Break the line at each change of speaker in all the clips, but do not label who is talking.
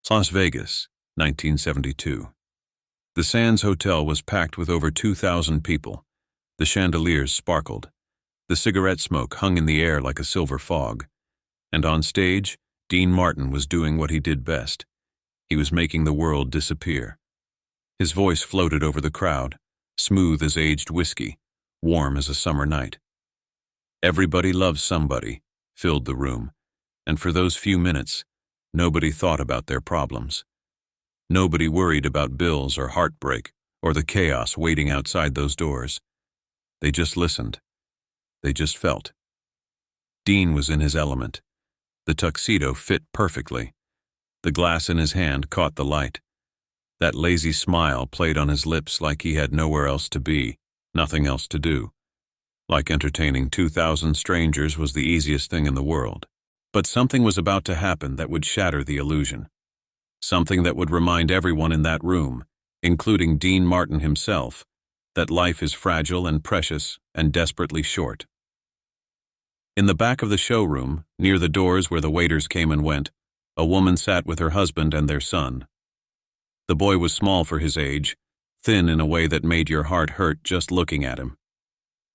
Las Vegas, 1972. The Sands Hotel was packed with over 2,000 people. The chandeliers sparkled. The cigarette smoke hung in the air like a silver fog. And on stage, Dean Martin was doing what he did best. He was making the world disappear. His voice floated over the crowd, smooth as aged whiskey, warm as a summer night. "Everybody loves somebody" filled the room, and for those few minutes, nobody thought about their problems. Nobody worried about bills or heartbreak or the chaos waiting outside those doors. They just listened. They just felt. Dean was in his element. The tuxedo fit perfectly. The glass in his hand caught the light. That lazy smile played on his lips like he had nowhere else to be, nothing else to do. Like entertaining 2,000 strangers was the easiest thing in the world. But something was about to happen that would shatter the illusion. Something that would remind everyone in that room, including Dean Martin himself, that life is fragile and precious and desperately short. In the back of the showroom, near the doors where the waiters came and went, a woman sat with her husband and their son. The boy was small for his age, thin in a way that made your heart hurt just looking at him.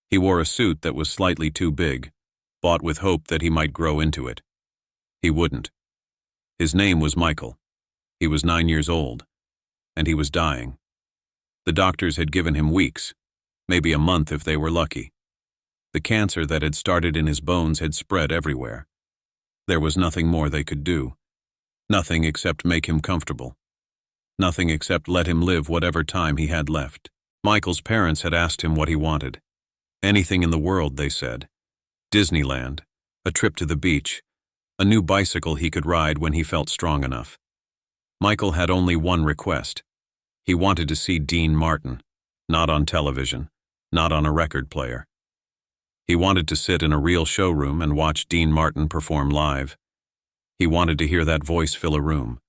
He wore a suit that was slightly too big, bought with hope that he might grow into it. He wouldn't. His name was Michael. He was 9 years old, and he was dying. The doctors had given him weeks, maybe a month if they were lucky. The cancer that had started in his bones had spread everywhere. There was nothing more they could do. Nothing except make him comfortable. Nothing except let him live whatever time he had left. Michael's parents had asked him what he wanted. Anything in the world, they said. Disneyland, a trip to the beach, a new bicycle he could ride when he felt strong enough. Michael had only one request. He wanted to see Dean Martin, not on television, not on a record player. He wanted to sit in a real showroom and watch Dean Martin perform live. He wanted to hear that voice fill a room.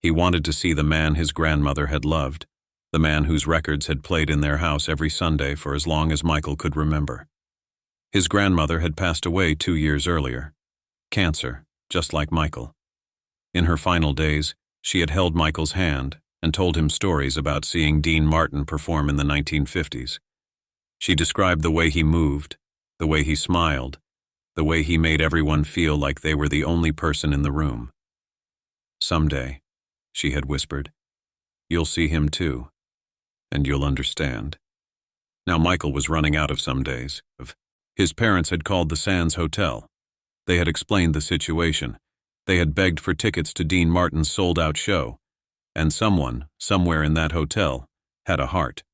He wanted to see the man his grandmother had loved, the man whose records had played in their house every Sunday for as long as Michael could remember. His grandmother had passed away 2 years earlier. Cancer, just like Michael. In her final days, she had held Michael's hand and told him stories about seeing Dean Martin perform in the 1950s. She described the way he moved, the way he smiled, the way he made everyone feel like they were the only person in the room. "Someday," she had whispered, "you'll see him too, and you'll understand." Now Michael was running out of some days. His parents had called the Sands Hotel. They had explained the situation. They had begged for tickets to Dean Martin's sold-out show, and someone, somewhere in that hotel, had a heart.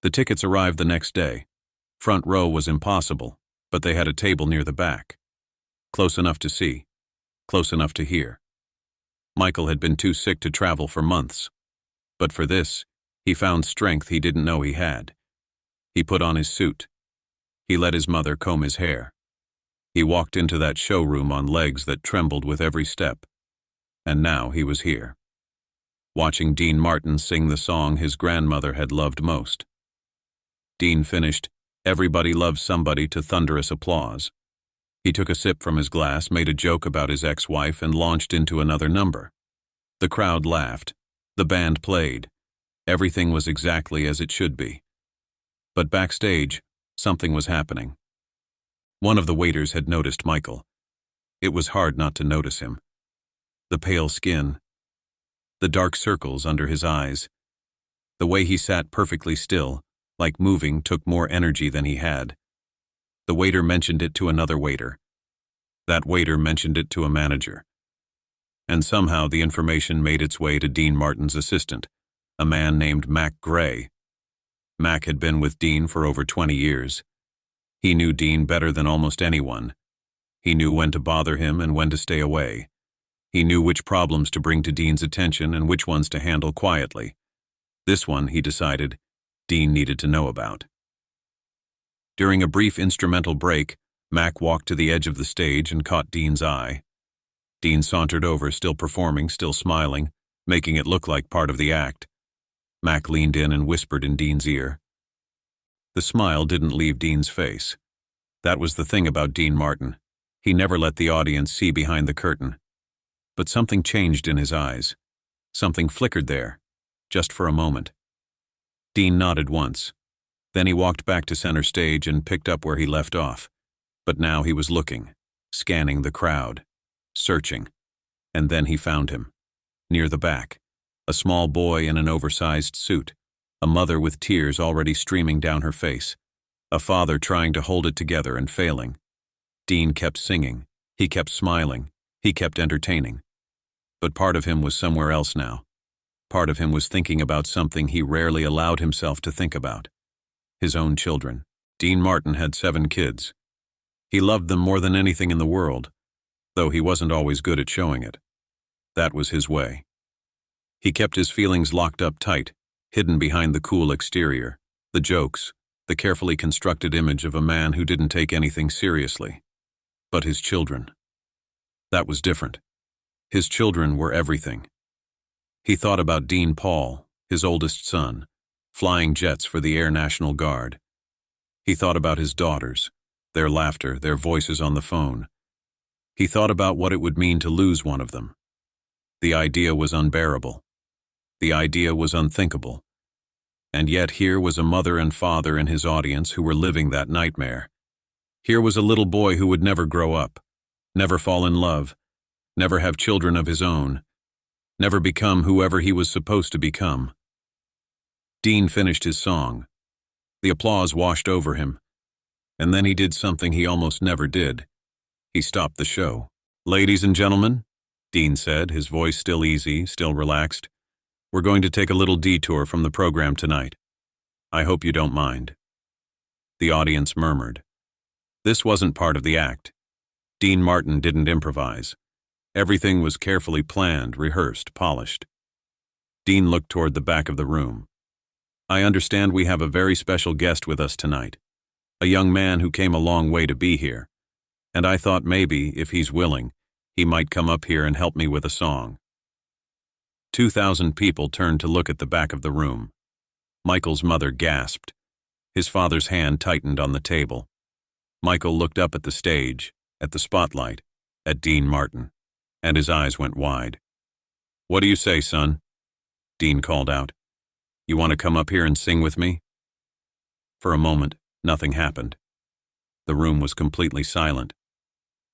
The tickets arrived the next day. Front row was impossible, but they had a table near the back. Close enough to see, close enough to hear. Michael had been too sick to travel for months, but for this, he found strength he didn't know he had. He put on his suit. He let his mother comb his hair. He walked into that showroom on legs that trembled with every step. And now he was here, watching Dean Martin sing the song his grandmother had loved most. Dean finished "Everybody Loves Somebody" to thunderous applause. He took a sip from his glass, made a joke about his ex-wife, and launched into another number. The crowd laughed. The band played. Everything was exactly as it should be. But backstage, something was happening. One of the waiters had noticed Michael. It was hard not to notice him. The pale skin, the dark circles under his eyes, the way he sat perfectly still, like moving took more energy than he had. The waiter mentioned it to another waiter. That waiter mentioned it to a manager. And somehow the information made its way to Dean Martin's assistant, a man named Mac Gray. Mac had been with Dean for over 20 years. He knew Dean better than almost anyone. He knew when to bother him and when to stay away. He knew which problems to bring to Dean's attention and which ones to handle quietly. This one, he decided, Dean needed to know about. During a brief instrumental break, Mac walked to the edge of the stage and caught Dean's eye. Dean sauntered over, still performing, still smiling, making it look like part of the act. Mac leaned in and whispered in Dean's ear. The smile didn't leave Dean's face. That was the thing about Dean Martin. He never let the audience see behind the curtain. But something changed in his eyes. Something flickered there, just for a moment. Dean nodded once. Then he walked back to center stage and picked up where he left off. But now he was looking, scanning the crowd, searching. And then he found him. Near the back, a small boy in an oversized suit, a mother with tears already streaming down her face, a father trying to hold it together and failing. Dean kept singing, he kept smiling, he kept entertaining. But part of him was somewhere else now. Part of him was thinking about something he rarely allowed himself to think about. His own children. Dean Martin had 7 kids. He loved them more than anything in the world, though he wasn't always good at showing it. That was his way. He kept his feelings locked up tight, hidden behind the cool exterior, the jokes, the carefully constructed image of a man who didn't take anything seriously. But his children. That was different. His children were everything. He thought about Dean Paul, his oldest son, flying jets for the Air National Guard. He thought about his daughters, their laughter, their voices on the phone. He thought about what it would mean to lose one of them. The idea was unbearable. The idea was unthinkable. And yet here was a mother and father in his audience who were living that nightmare. Here was a little boy who would never grow up, never fall in love, never have children of his own, never become whoever he was supposed to become. Dean finished his song. The applause washed over him. And then he did something he almost never did. He stopped the show. "Ladies and gentlemen," Dean said, his voice still easy, still relaxed, "we're going to take a little detour from the program tonight. I hope you don't mind." The audience murmured. This wasn't part of the act. Dean Martin didn't improvise. Everything was carefully planned, rehearsed, polished. Dean looked toward the back of the room. "I understand we have a very special guest with us tonight, a young man who came a long way to be here, and I thought maybe, if he's willing, he might come up here and help me with a song." 2,000 people turned to look at the back of the room. Michael's mother gasped. His father's hand tightened on the table. Michael looked up at the stage, at the spotlight, at Dean Martin, and his eyes went wide. "What do you say, son?" Dean called out. "You want to come up here and sing with me?" For a moment, nothing happened. The room was completely silent.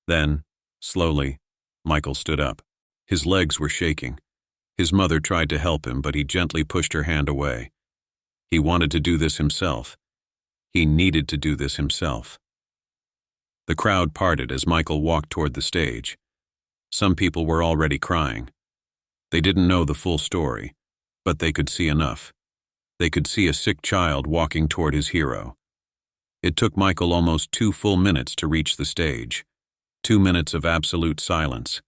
Then, slowly, Michael stood up. His legs were shaking. His mother tried to help him, but he gently pushed her hand away. He wanted to do this himself. He needed to do this himself. The crowd parted as Michael walked toward the stage. Some people were already crying. They didn't know the full story, but they could see enough. They could see a sick child walking toward his hero. It took Michael almost 2 full minutes to reach the stage. 2 minutes of absolute silence.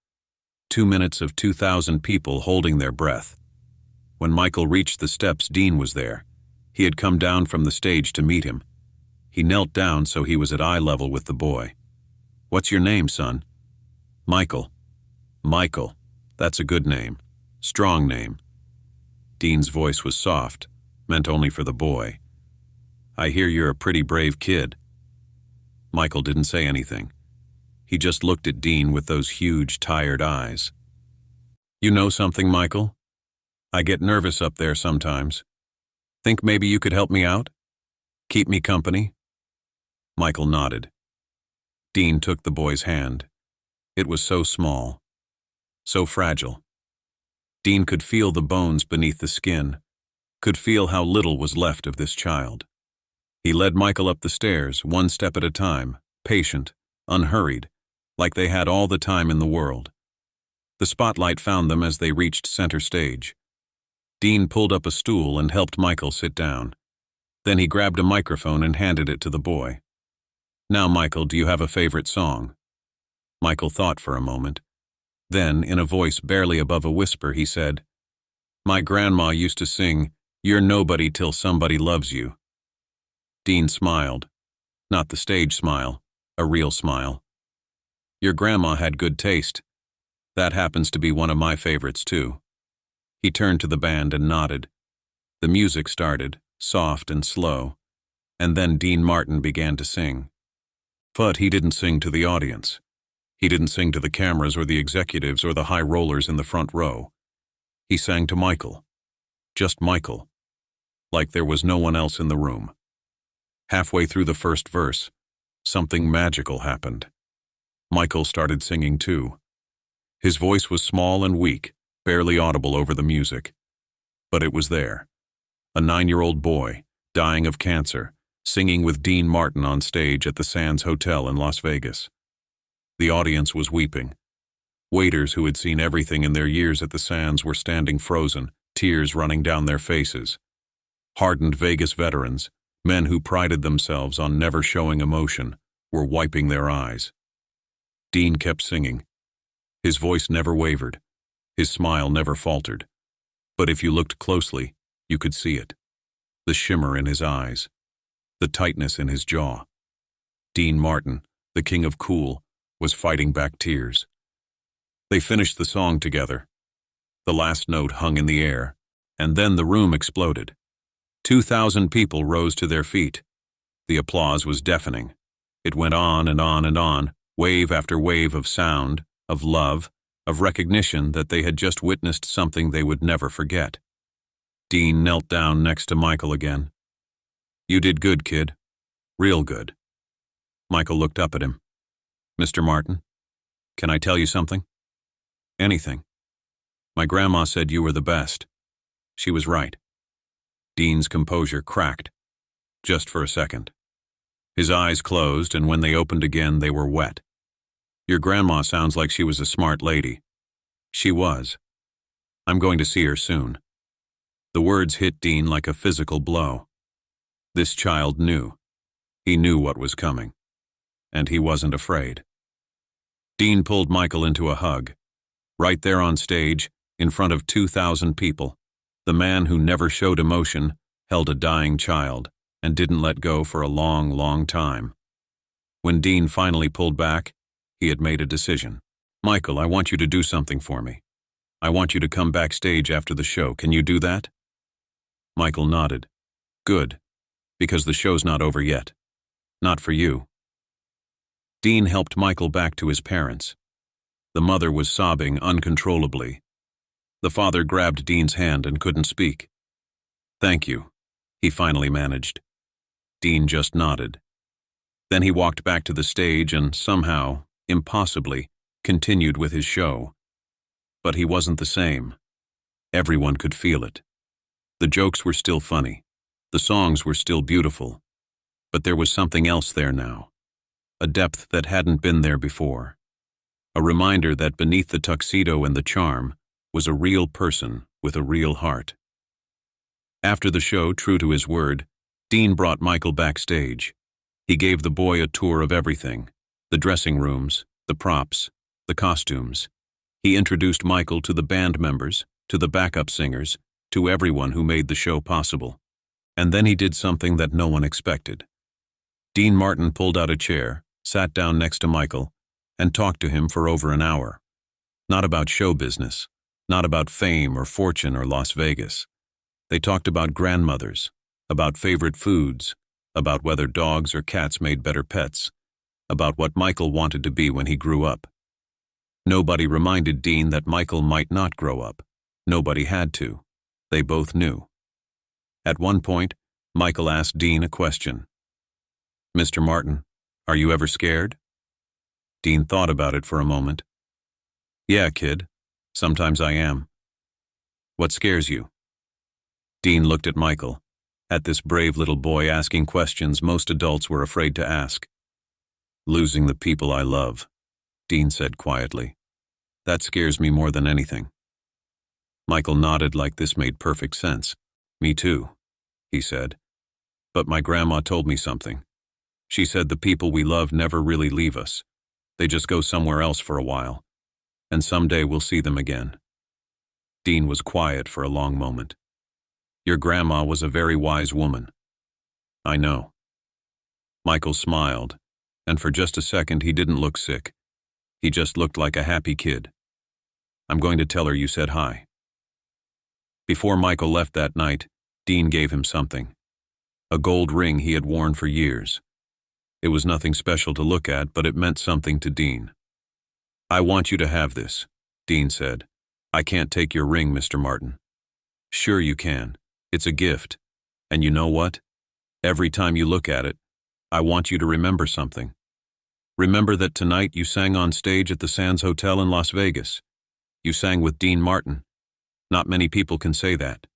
2 minutes of 2,000 people holding their breath. When Michael reached the steps, Dean was there. He had come down from the stage to meet him. He knelt down so he was at eye level with the boy. "What's your name, son?" "Michael." "Michael. That's a good name. Strong name." Dean's voice was soft, meant only for the boy. "I hear you're a pretty brave kid." Michael didn't say anything. He just looked at Dean with those huge, tired eyes. "You know something, Michael? I get nervous up there sometimes. Think maybe you could help me out? Keep me company?" Michael nodded. Dean took the boy's hand. It was so small, so fragile. Dean could feel the bones beneath the skin, could feel how little was left of this child. He led Michael up the stairs, 1 step at a time, patient, unhurried, like they had all the time in the world. The spotlight found them as they reached center stage. Dean pulled up a stool and helped Michael sit down. Then he grabbed a microphone and handed it to the boy. "Now, Michael, do you have a favorite song?" Michael thought for a moment. Then, in a voice barely above a whisper, he said, "My grandma used to sing, 'You're nobody till somebody loves you.'" Dean smiled. Not the stage smile, a real smile. "Your grandma had good taste. That happens to be one of my favorites, too." He turned to the band and nodded. The music started, soft and slow, and then Dean Martin began to sing. But he didn't sing to the audience. He didn't sing to the cameras or the executives or the high rollers in the front row. He sang to Michael. Just Michael. Like there was no one else in the room. Halfway through the first verse, something magical happened. Michael started singing too. His voice was small and weak, barely audible over the music. But it was there. A 9-year-old boy, dying of cancer, singing with Dean Martin on stage at the Sands Hotel in Las Vegas. The audience was weeping. Waiters who had seen everything in their years at the Sands were standing frozen, tears running down their faces. Hardened Vegas veterans, men who prided themselves on never showing emotion, were wiping their eyes. Dean kept singing. His voice never wavered. His smile never faltered. But if you looked closely, you could see it. The shimmer in his eyes. The tightness in his jaw. Dean Martin, the king of cool, was fighting back tears. They finished the song together. The last note hung in the air, and then the room exploded. 2,000 people rose to their feet. The applause was deafening. It went on and on and on, wave after wave of sound, of love, of recognition that they had just witnessed something they would never forget. Dean knelt down next to Michael again. "You did good, kid. Real good." Michael looked up at him. "Mr. Martin, can I tell you something?" "Anything." "My grandma said you were the best. She was right." Dean's composure cracked, just for a second. His eyes closed, and when they opened again, they were wet. "Your grandma sounds like she was a smart lady." "She was. I'm going to see her soon." The words hit Dean like a physical blow. This child knew. He knew what was coming. And he wasn't afraid. Dean pulled Michael into a hug. Right there on stage, in front of 2,000 people, the man who never showed emotion held a dying child and didn't let go for a long, long time. When Dean finally pulled back, he had made a decision. "Michael, I want you to do something for me. I want you to come backstage after the show. Can you do that?" Michael nodded. "Good, because the show's not over yet. Not for you." Dean helped Michael back to his parents. The mother was sobbing uncontrollably. The father grabbed Dean's hand and couldn't speak. "Thank you," he finally managed. Dean just nodded. Then he walked back to the stage and somehow, impossibly, continued with his show. But he wasn't the same. Everyone could feel it. The jokes were still funny. The songs were still beautiful. But there was something else there now. A depth that hadn't been there before. A reminder that beneath the tuxedo and the charm was a real person with a real heart. After the show, true to his word, Dean brought Michael backstage. He gave the boy a tour of everything, the dressing rooms, the props, the costumes. He introduced Michael to the band members, to the backup singers, to everyone who made the show possible. And then he did something that no one expected. Dean Martin pulled out a chair, sat down next to Michael, and talked to him for over an hour. Not about show business, not about fame or fortune or Las Vegas. They talked about grandmothers, about favorite foods, about whether dogs or cats made better pets, about what Michael wanted to be when he grew up. Nobody reminded Dean that Michael might not grow up. Nobody had to. They both knew. At one point, Michael asked Dean a question. "Mr. Martin, are you ever scared?" Dean thought about it for a moment. "Yeah, kid. Sometimes I am." "What scares you?" Dean looked at Michael, at this brave little boy asking questions most adults were afraid to ask. "Losing the people I love," Dean said quietly. "That scares me more than anything." Michael nodded like this made perfect sense. "Me too," he said. "But my grandma told me something. She said the people we love never really leave us. They just go somewhere else for a while. And someday we'll see them again." Dean was quiet for a long moment. "Your grandma was a very wise woman." "I know." Michael smiled, and for just a second he didn't look sick. He just looked like a happy kid. "I'm going to tell her you said hi." Before Michael left that night, Dean gave him something. A gold ring he had worn for years. It was nothing special to look at, but it meant something to Dean. "I want you to have this," Dean said. "I can't take your ring, Mr. Martin." "Sure you can. It's a gift. And you know what? Every time you look at it, I want you to remember something. Remember that tonight you sang on stage at the Sands Hotel in Las Vegas. You sang with Dean Martin. Not many people can say that.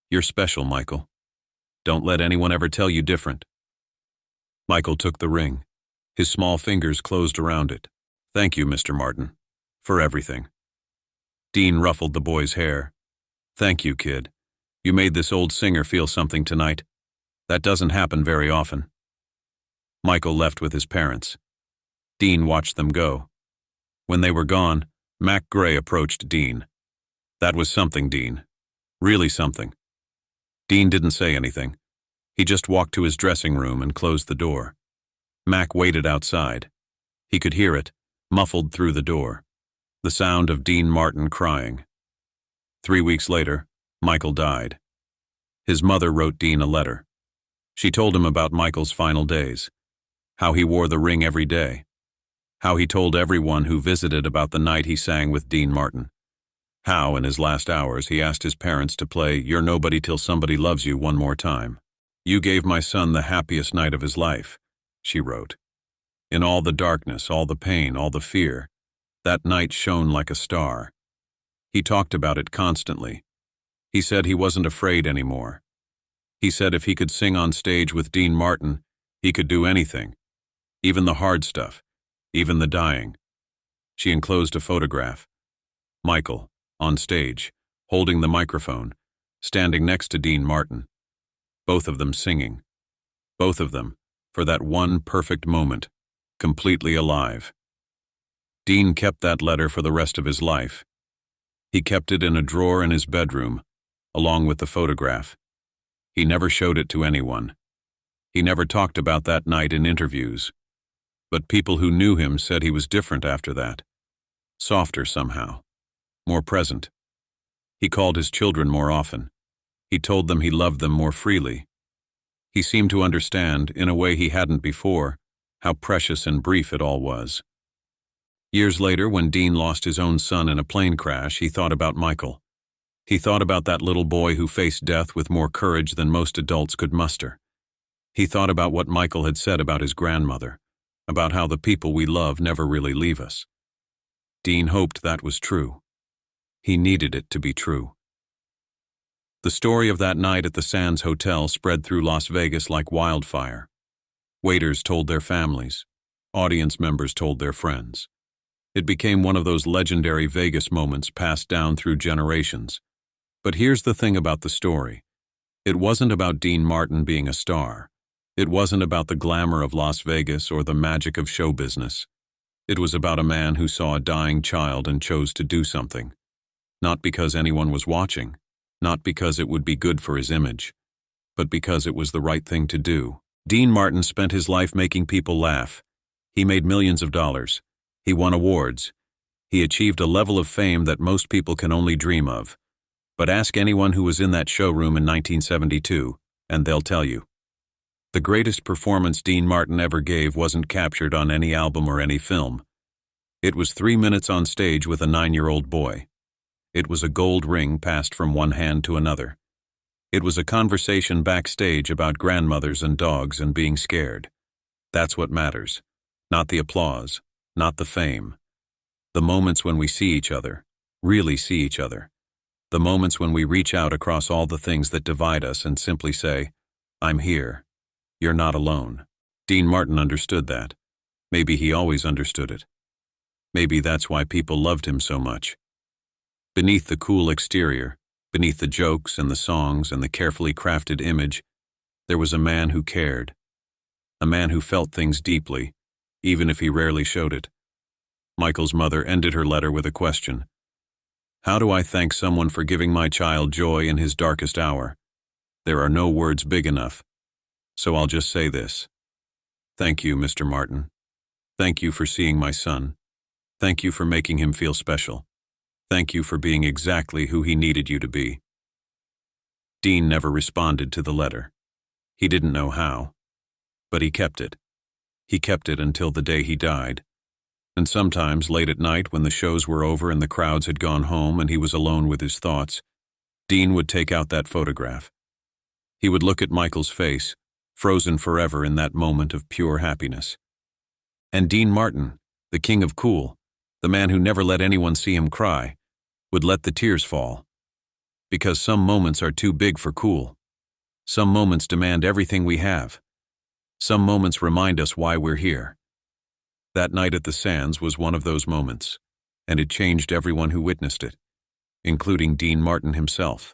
You're special, Michael. Don't let anyone ever tell you different." Michael took the ring. His small fingers closed around it. "Thank you, Mr. Martin, for everything." Dean ruffled the boy's hair. "Thank you, kid. You made this old singer feel something tonight. That doesn't happen very often." Michael left with his parents. Dean watched them go. When they were gone, Mac Gray approached Dean. "That was something, Dean. Really something." Dean didn't say anything. He just walked to his dressing room and closed the door. Mac waited outside. He could hear it, muffled through the door. The sound of Dean Martin crying. 3 weeks later, Michael died. His mother wrote Dean a letter. She told him about Michael's final days, how he wore the ring every day, how he told everyone who visited about the night he sang with Dean Martin, how in his last hours he asked his parents to play "You're Nobody Till Somebody Loves You" one more time. "You gave my son the happiest night of his life," she wrote. "In all the darkness, all the pain, all the fear, that night shone like a star." He talked about it constantly. He said he wasn't afraid anymore. He said if he could sing on stage with Dean Martin, he could do anything, even the hard stuff, even the dying. She enclosed a photograph. Michael, on stage, holding the microphone, standing next to Dean Martin. Both of them singing. Both of them, for that one perfect moment, completely alive. Dean kept that letter for the rest of his life. He kept it in a drawer in his bedroom, along with the photograph. He never showed it to anyone. He never talked about that night in interviews. But people who knew him said he was different after that. Softer somehow. More present. He called his children more often. He told them he loved them more freely. He seemed to understand, in a way he hadn't before, how precious and brief it all was. Years later, when Dean lost his own son in a plane crash, he thought about Michael. He thought about that little boy who faced death with more courage than most adults could muster. He thought about what Michael had said about his grandmother, about how the people we love never really leave us. Dean hoped that was true. He needed it to be true. The story of that night at the Sands Hotel spread through Las Vegas like wildfire. Waiters told their families. Audience members told their friends. It became one of those legendary Vegas moments passed down through generations. But here's the thing about the story. It wasn't about Dean Martin being a star. It wasn't about the glamour of Las Vegas or the magic of show business. It was about a man who saw a dying child and chose to do something. Not because anyone was watching, not because it would be good for his image, but because it was the right thing to do. Dean Martin spent his life making people laugh. He made millions of dollars. He won awards. He achieved a level of fame that most people can only dream of. But ask anyone who was in that showroom in 1972, and they'll tell you. The greatest performance Dean Martin ever gave wasn't captured on any album or any film. It was 3 minutes on stage with a 9-year-old boy. It was a gold ring passed from one hand to another. It was a conversation backstage about grandmothers and dogs and being scared. That's what matters. Not the applause, not the fame. The moments when we see each other, really see each other. The moments when we reach out across all the things that divide us and simply say, "I'm here. You're not alone." Dean Martin understood that. Maybe he always understood it. Maybe that's why people loved him so much. Beneath the cool exterior, beneath the jokes and the songs and the carefully crafted image, there was a man who cared. A man who felt things deeply, even if he rarely showed it. Michael's mother ended her letter with a question. How do I thank someone for giving my child joy in his darkest hour? There are no words big enough. So I'll just say this. Thank you, Mr. Martin. Thank you for seeing my son. Thank you for making him feel special. Thank you for being exactly who he needed you to be. Dean never responded to the letter. He didn't know how. But he kept it. He kept it until the day he died. And sometimes, late at night, when the shows were over and the crowds had gone home and he was alone with his thoughts, Dean would take out that photograph. He would look at Michael's face, frozen forever in that moment of pure happiness. And Dean Martin, the king of cool, the man who never let anyone see him cry, would let the tears fall. Because some moments are too big for cool. Some moments demand everything we have. Some moments remind us why we're here. That night at the Sands was one of those moments, and it changed everyone who witnessed it, including Dean Martin himself.